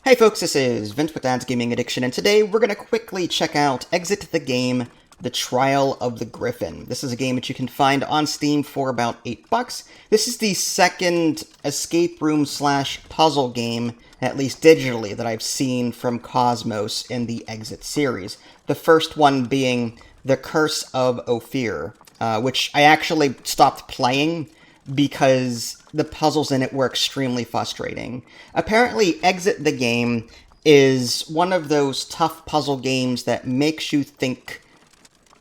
Hey folks, this is Vince with Dad's Gaming Addiction, and today we're going to quickly check out Exit the Game, The Trial of the Griffin. This is a game that you can find on Steam for about $8. This is the second escape room slash puzzle game, at least digitally, that I've seen from Cosmos in the Exit series. The first one being The Curse of Ophir, which I actually stopped playing because the puzzles in it were extremely frustrating. Apparently, Exit the Game is one of those tough puzzle games that makes you think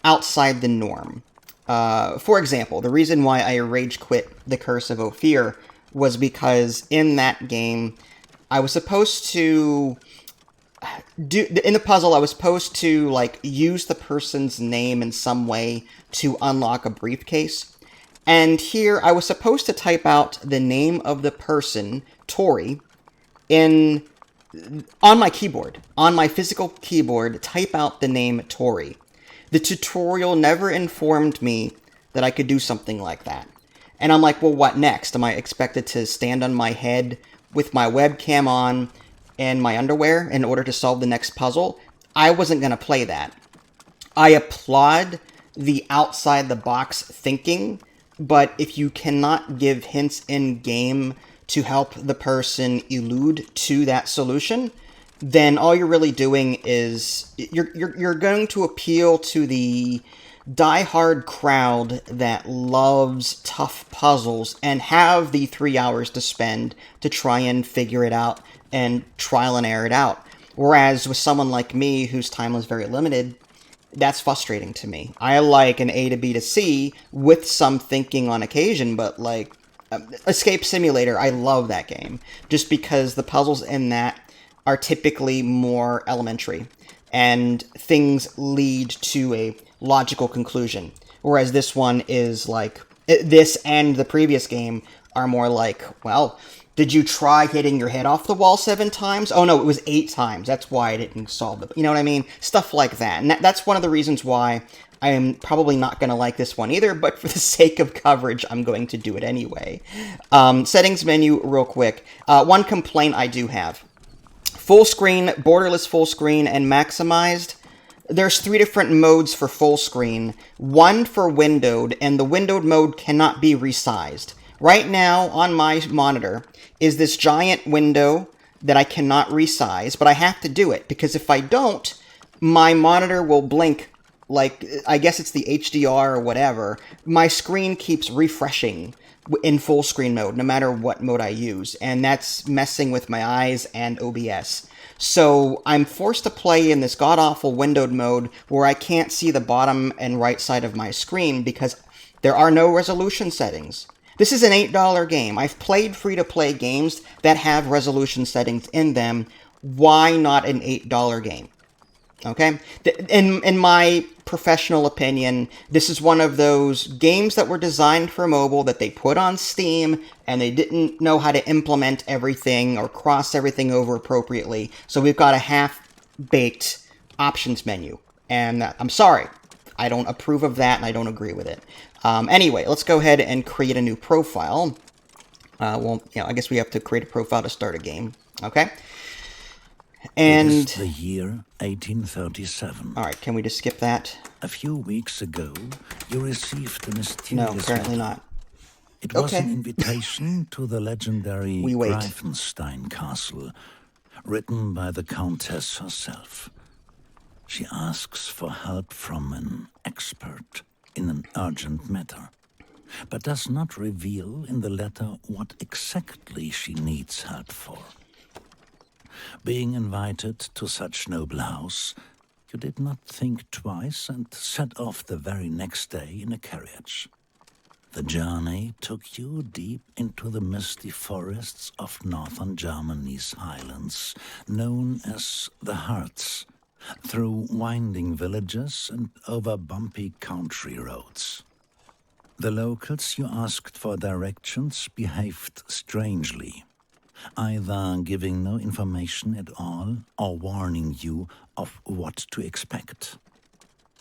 outside the norm. For example, the reason why I rage quit The Curse of Ophir was because in that game, I was supposed to in the puzzle, I was supposed to, use the person's name in some way to unlock a briefcase. And here, I was supposed to type out the name of the person, Tori, on my keyboard. On my physical keyboard, type out the name Tori. The tutorial never informed me that I could do something like that. And I'm like, well, what next? Am I expected to stand on my head with my webcam on and my underwear in order to solve the next puzzle? I wasn't going to play that. I applaud the outside-the-box thinking, but if you cannot give hints in-game to help the person elude to that solution, then all you're really doing is you're going to appeal to the die-hard crowd that loves tough puzzles and have the 3 hours to spend to try and figure it out and trial and error it out. Whereas with someone like me, whose time was very limited, that's frustrating to me. I like an A to B to C with some thinking on occasion, but Escape Simulator, I love that game. Just because the puzzles in that are typically more elementary, and things lead to a logical conclusion. Whereas this one is this and the previous game are more like, well, did you try hitting your head off the wall 7 times? Oh no, it was 8 times. That's why I didn't solve it. You know what I mean? Stuff like that. And that's one of the reasons why I am probably not going to like this one either, but for the sake of coverage, I'm going to do it anyway. Settings menu, real quick. One complaint I do have. Full screen, borderless full screen, and maximized. There's 3 different modes for full screen. One for windowed, and the windowed mode cannot be resized. Right now, on my monitor, is this giant window that I cannot resize, but I have to do it, because if I don't, my monitor will blink, I guess it's the HDR or whatever. My screen keeps refreshing in full screen mode, no matter what mode I use, and that's messing with my eyes and OBS. So I'm forced to play in this god-awful windowed mode where I can't see the bottom and right side of my screen because there are no resolution settings. This is an $8 game. I've played free-to-play games that have resolution settings in them. Why not an $8 game? Okay? In my professional opinion, this is one of those games that were designed for mobile that they put on Steam, and they didn't know how to implement everything or cross everything over appropriately. So we've got a half-baked options menu. And I'm sorry. I don't approve of that, and I don't agree with it. Anyway, let's go ahead and create a new profile. I guess we have to create a profile to start a game. Okay? And it is the year 1837. All right, can we just skip that? A few weeks ago, you received a mysterious No, apparently letter. not. It was an invitation to the legendary Griffin castle, written by the Countess herself. She asks for help from an expert in an urgent matter, but does not reveal in the letter what exactly she needs help for. Being invited to such noble house, you did not think twice and set off the very next day in a carriage. The journey took you deep into the misty forests of northern Germany's highlands, known as the Harz, through winding villages and over bumpy country roads. The locals you asked for directions behaved strangely, either giving no information at all or warning you of what to expect.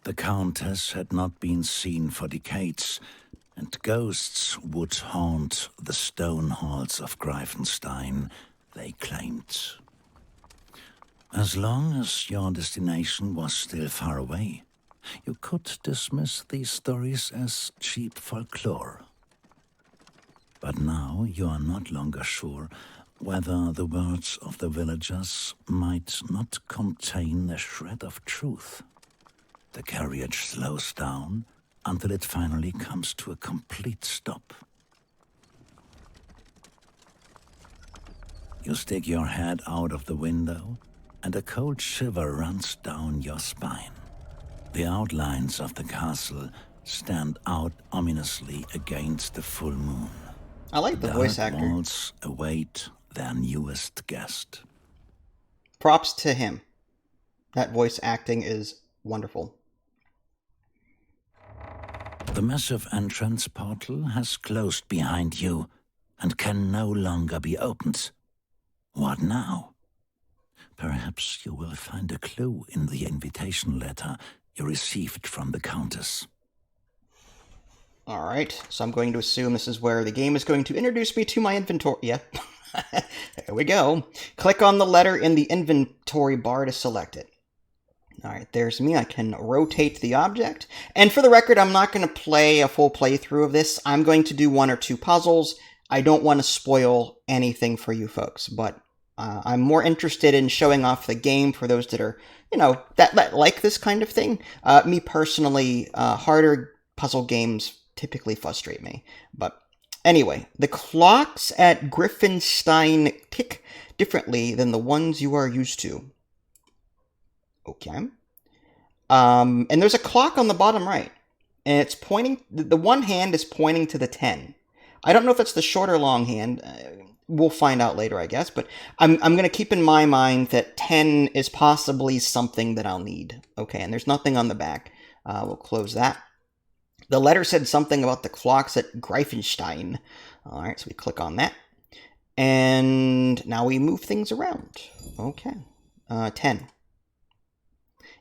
The Countess had not been seen for decades, and ghosts would haunt the stone halls of Greifenstein, they claimed. As long as your destination was still far away, you could dismiss these stories as cheap folklore. But now you are not longer sure whether the words of the villagers might not contain a shred of truth. The carriage slows down until it finally comes to a complete stop. You stick your head out of the window, and a cold shiver runs down your spine. The outlines of the castle stand out ominously against the full moon. I like the voice actor. Dark walls await their newest guest. Props to him. That voice acting is wonderful. The massive entrance portal has closed behind you and can no longer be opened. What now? Perhaps you will find a clue in the invitation letter you received from the Countess. Alright, so I'm going to assume this is where the game is going to introduce me to my inventory. Yeah, there we go. Click on the letter in the inventory bar to select it. Alright, there's me. I can rotate the object. And for the record, I'm not going to play a full playthrough of this. I'm going to do 1 or 2 puzzles. I don't want to spoil anything for you folks, but I'm more interested in showing off the game for those that are, that like this kind of thing. Me personally, harder puzzle games typically frustrate me. But anyway, the clocks at Griffin Stein tick differently than the ones you are used to. Okay. And there's a clock on the bottom right. And it's pointing, the one hand is pointing to the 10. I don't know if it's the short or long hand. We'll find out later, I guess. But I'm going to keep in my mind that 10 is possibly something that I'll need. Okay, and there's nothing on the back. We'll close that. The letter said something about the clocks at Greifenstein. All right, so we click on that. And now we move things around. Okay, 10.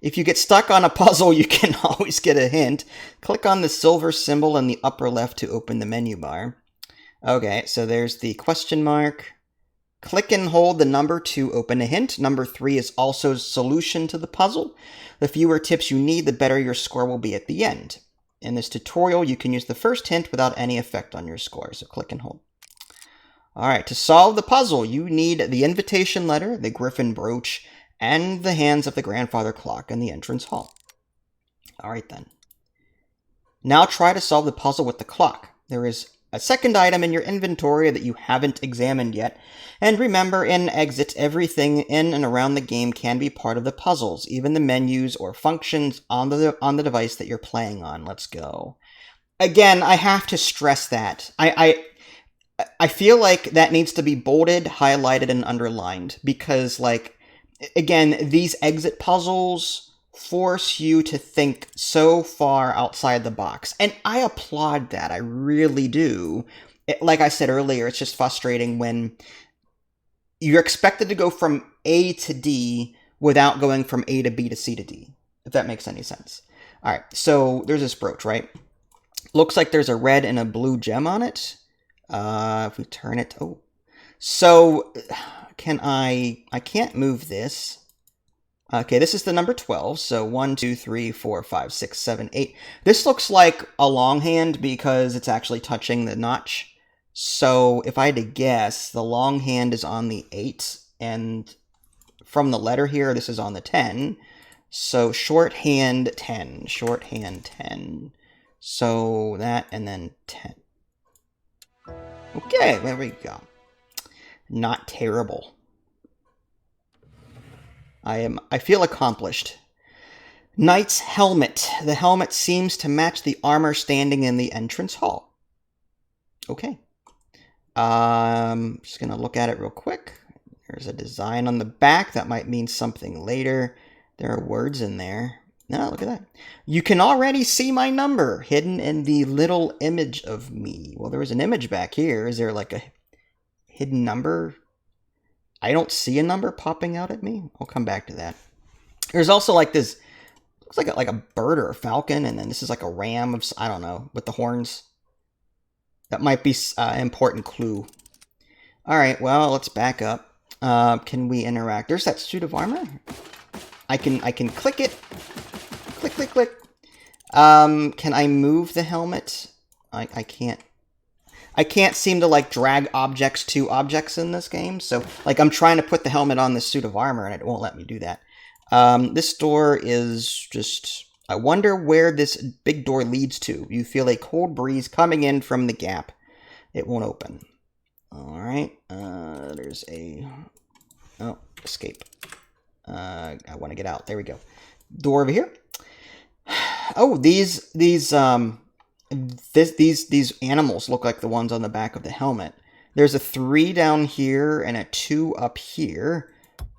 If you get stuck on a puzzle, you can always get a hint. Click on the silver symbol in the upper left to open the menu bar. Okay, so there's the question mark. Click and hold the number to open a hint. Number 3 is also solution to the puzzle. The fewer tips you need, the better your score will be at the end. In this tutorial, you can use the first hint without any effect on your score, so click and hold. Alright, to solve the puzzle, you need the invitation letter, the Griffin brooch, and the hands of the grandfather clock in the entrance hall. Alright then. Now try to solve the puzzle with the clock. There is a second item in your inventory that you haven't examined yet. And remember, in Exit, everything in and around the game can be part of the puzzles, even the menus or functions on the device that you're playing on. Let's go. Again, I have to stress that. I feel like that needs to be bolded, highlighted, and underlined, because, like, again, these exit puzzles force you to think so far outside the box. And I applaud that. I really do. Like I said earlier, it's just frustrating when you're expected to go from A to D without going from A to B to C to D, if that makes any sense. All right, so there's this brooch, right? Looks like there's a red and a blue gem on it. If we turn it, oh. So, I can't move this. Okay, this is the number 12, so 1, 2, 3, 4, 5, 6, 7, 8. This looks like a long hand because it's actually touching the notch. So if I had to guess, the long hand is on the 8, and from the letter here, this is on the 10. So shorthand 10, shorthand 10. So that, and then 10. Okay, there we go. Not terrible. I feel accomplished. Knight's helmet. The helmet seems to match the armor standing in the entrance hall. Okay. Just gonna look at it real quick. There's a design on the back. That might mean something later. There are words in there. No, look at that. You can already see my number hidden in the little image of me. Well, there was an image back here. Is there like a hidden number? I don't see a number popping out at me. I'll come back to that. There's also like this, looks like a bird or a falcon, and then this is like a ram of, I don't know, with the horns. That might be an important clue. All right, well, let's back up. Can we interact? There's that suit of armor. I can click it. Click, click, click. Can I move the helmet? I can't. I can't seem to, like, drag objects to objects in this game. So, like, I'm trying to put the helmet on this suit of armor, and it won't let me do that. This door is just... I wonder where this big door leads to. You feel a cold breeze coming in from the gap. It won't open. Alright. There's a... Oh, escape. I want to get out. There we go. Door over here. Oh, these animals look like the ones on the back of the helmet. There's a 3 down here and a 2 up here.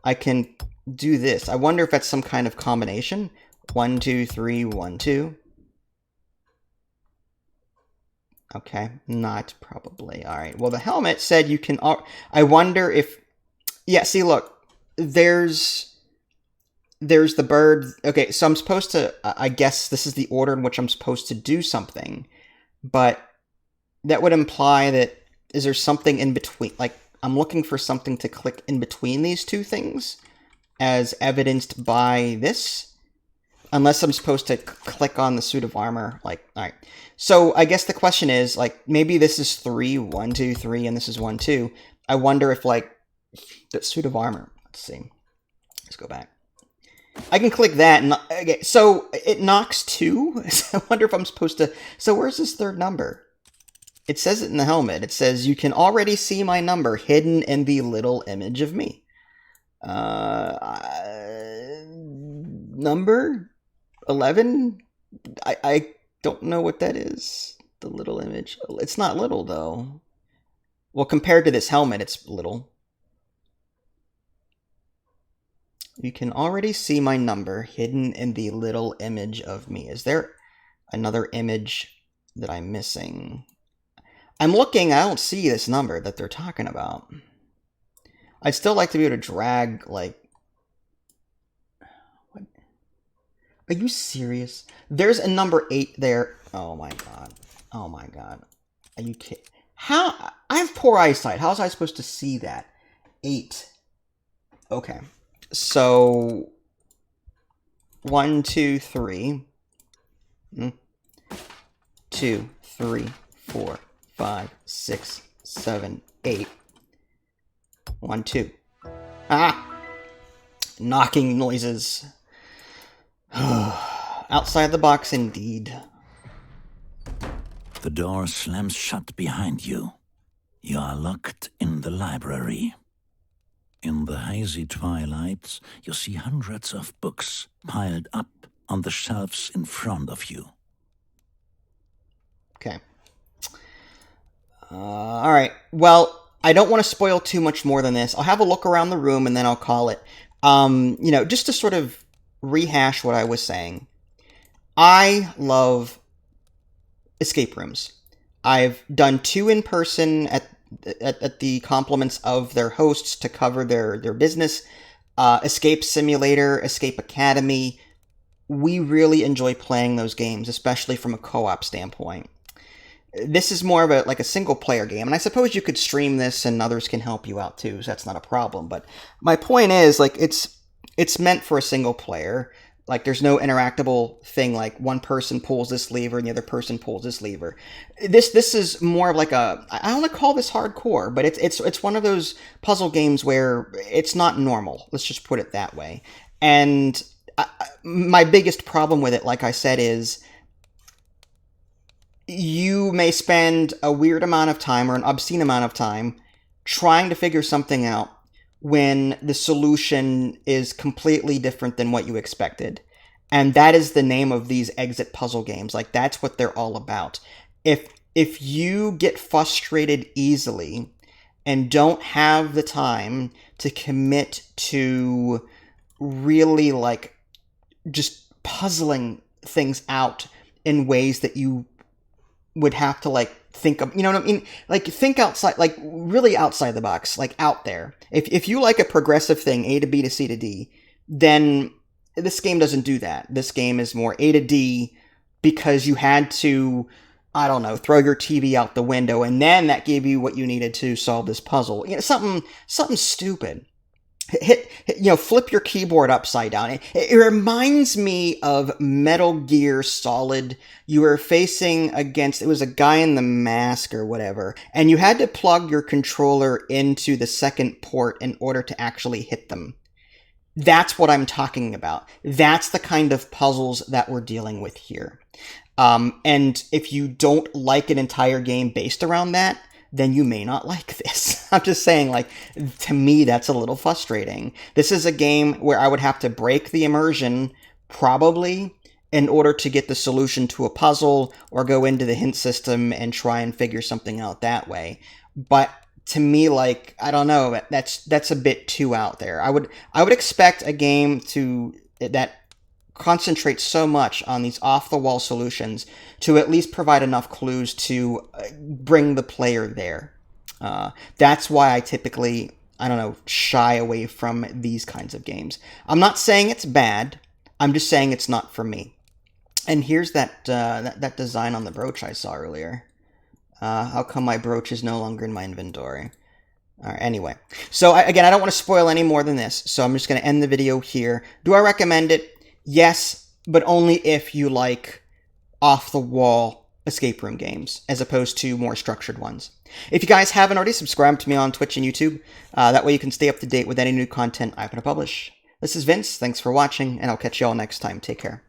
I can do this. I wonder if that's some kind of combination. 1, 2, 3, 1, 2. Okay, not probably. All right. Well, the helmet said you can... I wonder if... Yeah, see, look. There's the bird. Okay, so I'm supposed to... I guess this is the order in which I'm supposed to do something. But that would imply that... Is there something in between? Like, I'm looking for something to click in between these two things, as evidenced by this. Unless I'm supposed to click on the suit of armor. Like, alright. So, I guess the question is, like, maybe this is 3, 1, 2, 3, and this is 1, 2. I wonder if, like, that suit of armor... Let's see. Let's go back. I can click that, and... Okay, so, it knocks 2? I wonder if I'm supposed to... So, where's this third number? It says it in the helmet. It says, you can already see my number hidden in the little image of me. Number 11? I don't know what that is. The little image. It's not little, though. Well, compared to this helmet, it's little. You can already see my number hidden in the little image of me. Is there another image that I'm missing? I'm looking, I don't see this number that they're talking about. I'd still like to be able to drag, like... What? Are you serious? There's a number 8 there. Oh my god. Oh my god. Are you kidding? How? I have poor eyesight. How was I supposed to see that? 8. Okay. So... 1, 2, 3. 2, 3, 4. 5, 6, 7, 8. 1, 2. Ah! Knocking noises. Outside the box, indeed. The door slams shut behind you. You are locked in the library. In the hazy twilight, you see hundreds of books piled up on the shelves in front of you. Okay. Alright, well, I don't want to spoil too much more than this. I'll have a look around the room and then I'll call it. You know, just to sort of rehash what I was saying. I love escape rooms. I've done 2 in person at the compliments of their hosts to cover their business. Escape Simulator, Escape Academy. We really enjoy playing those games, especially from a co-op standpoint. This is more of a single-player game, and I suppose you could stream this and others can help you out too, so that's not a problem. But my point is, like, it's meant for a single player. Like, there's no interactable thing like one person pulls this lever and the other person pulls this lever. This is more of like a... I don't want to call this hardcore, but it's one of those puzzle games where it's not normal. Let's just put it that way. And my biggest problem with it, like I said, is... you may spend a weird amount of time or an obscene amount of time trying to figure something out when the solution is completely different than what you expected. And that is the name of these exit puzzle games. Like, that's what they're all about. If you get frustrated easily and don't have the time to commit to really, like, just puzzling things out in ways that you would have to, like, think of, you know what I mean? Like, think outside, like, really outside the box, like, out there. If you like a progressive thing, A to B to C to D, then this game doesn't do that. This game is more A to D because you had to, I don't know, throw your TV out the window, and then that gave you what you needed to solve this puzzle. You know, something stupid. flip your keyboard upside down. It reminds me of Metal Gear Solid. You were facing against, it was a guy in the mask or whatever, and you had to plug your controller into the second port in order to actually hit them. That's what I'm talking about. That's the kind of puzzles that we're dealing with here. And if you don't like an entire game based around that, then you may not like this. I'm just saying, like, to me, that's a little frustrating. This is a game where I would have to break the immersion, probably, in order to get the solution to a puzzle, or go into the hint system and try and figure something out that way. But to me, like, I don't know, that's a bit too out there. I would expect a game that concentrates so much on these off-the-wall solutions to at least provide enough clues to bring the player there. That's why I typically, I don't know, shy away from these kinds of games. I'm not saying it's bad. I'm just saying it's not for me. And here's that design on the brooch I saw earlier. How come my brooch is no longer in my inventory? All right, anyway. So, again, I don't want to spoil any more than this, so I'm just going to end the video here. Do I recommend it? Yes, but only if you like off-the-wall escape room games, as opposed to more structured ones. If you guys haven't already, subscribe to me on Twitch and YouTube. That way you can stay up to date with any new content I'm going to publish. This is Vince. Thanks for watching, and I'll catch you all next time. Take care.